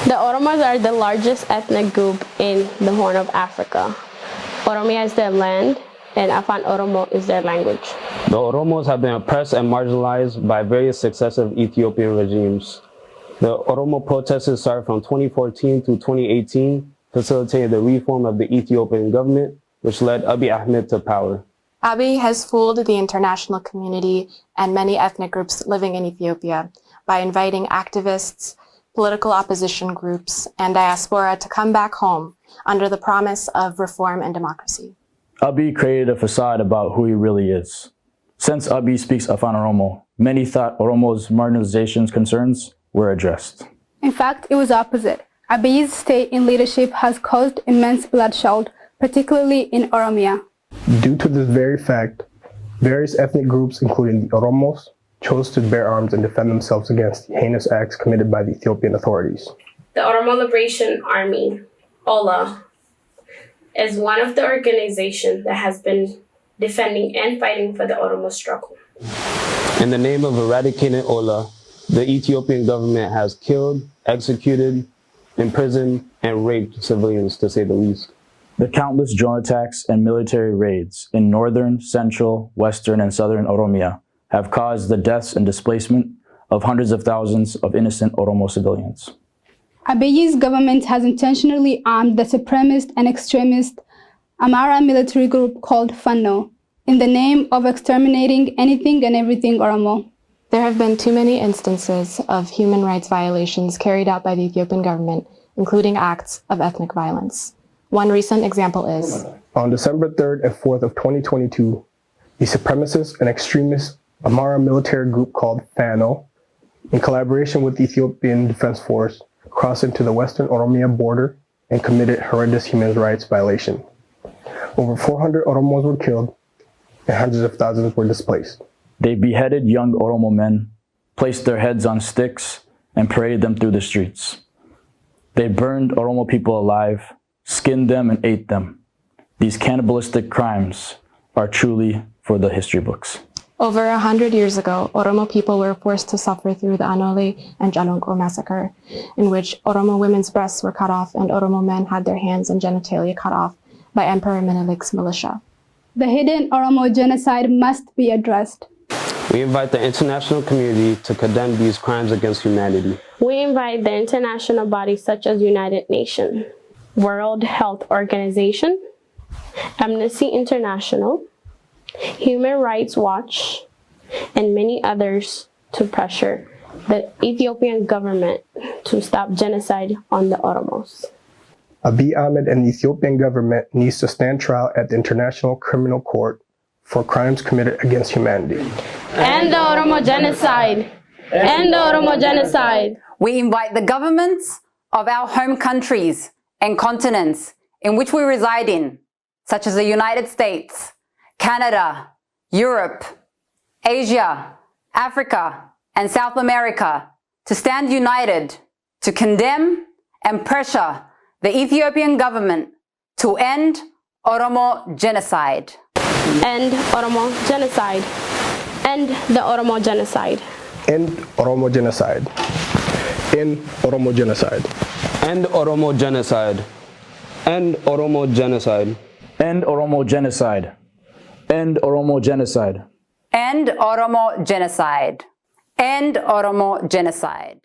The Oromos are the largest ethnic group in the Horn of Africa. Oromia is their land, and Afan Oromo is their language. The Oromos have been oppressed and marginalized by various successive Ethiopian regimes. The Oromo protests started from 2014 to 2018, facilitating the reform of the Ethiopian government, which led Abiy Ahmed to power. Abiy has fooled the international community and many ethnic groups living in Ethiopia by inviting activists, political opposition groups, and diaspora to come back home under the promise of reform and democracy. Abiy created a facade about who he really is. Since Abiy speaks Afan Oromo, many thought Oromo's marginalization concerns were addressed. In fact, it was opposite. Abiy's stay in leadership has caused immense bloodshed, particularly in Oromia. Due to this very fact, various ethnic groups, including the Oromos, chose to bear arms and defend themselves against the heinous acts committed by the Ethiopian authorities. The Oromo Liberation Army, OLA, is one of the organizations that has been defending and fighting for the Oromo struggle. In the name of eradicating Ola, the Ethiopian government has killed, executed, imprisoned, and raped civilians, to say the least. The countless drone attacks and military raids in northern, central, western, and southern Oromia have caused the deaths and displacement of hundreds of thousands of innocent Oromo civilians. Abiy's government has intentionally armed the supremacist and extremist Amara military group called Fano in the name of exterminating anything and everything Oromo. There have been too many instances of human rights violations carried out by the Ethiopian government, including acts of ethnic violence. One recent example is on December 3rd and 4th of 2022, the supremacist and extremist Amara military group called Fano, in collaboration with the Ethiopian Defense Force, crossed into the western Oromia border and committed horrendous human rights violation. Over 400 Oromos were killed and hundreds of thousands were displaced. They beheaded young Oromo men, placed their heads on sticks, and paraded them through the streets. They burned Oromo people alive, skinned them, and ate them. These cannibalistic crimes are truly for the history books. over 100 years ago, Oromo people were forced to suffer through the Anole and Jalongo massacre, in which Oromo women's breasts were cut off and Oromo men had their hands and genitalia cut off by Emperor Menelik's militia. The hidden Oromo genocide must be addressed. We invite the international community to condemn these crimes against humanity. We invite the international bodies such as United Nations, World Health Organization, Amnesty International, Human Rights Watch, and many others to pressure the Ethiopian government to stop genocide on the Oromos. Abiy Ahmed and the Ethiopian government needs to stand trial at the International Criminal Court for crimes committed against humanity. End the Oromo genocide! End the Oromo genocide! We invite the governments of our home countries and continents in which we reside in, such as the United States, Canada, Europe, Asia, Africa, and South America, to stand united to condemn and pressure the Ethiopian government to end Oromo genocide. End Oromo genocide! End the Oromo genocide! End Oromo genocide. End Oromo genocide. End Oromo genocide. End Oromo genocide. End Oromo genocide. End Oromo genocide. End Oromo genocide. End Oromo genocide.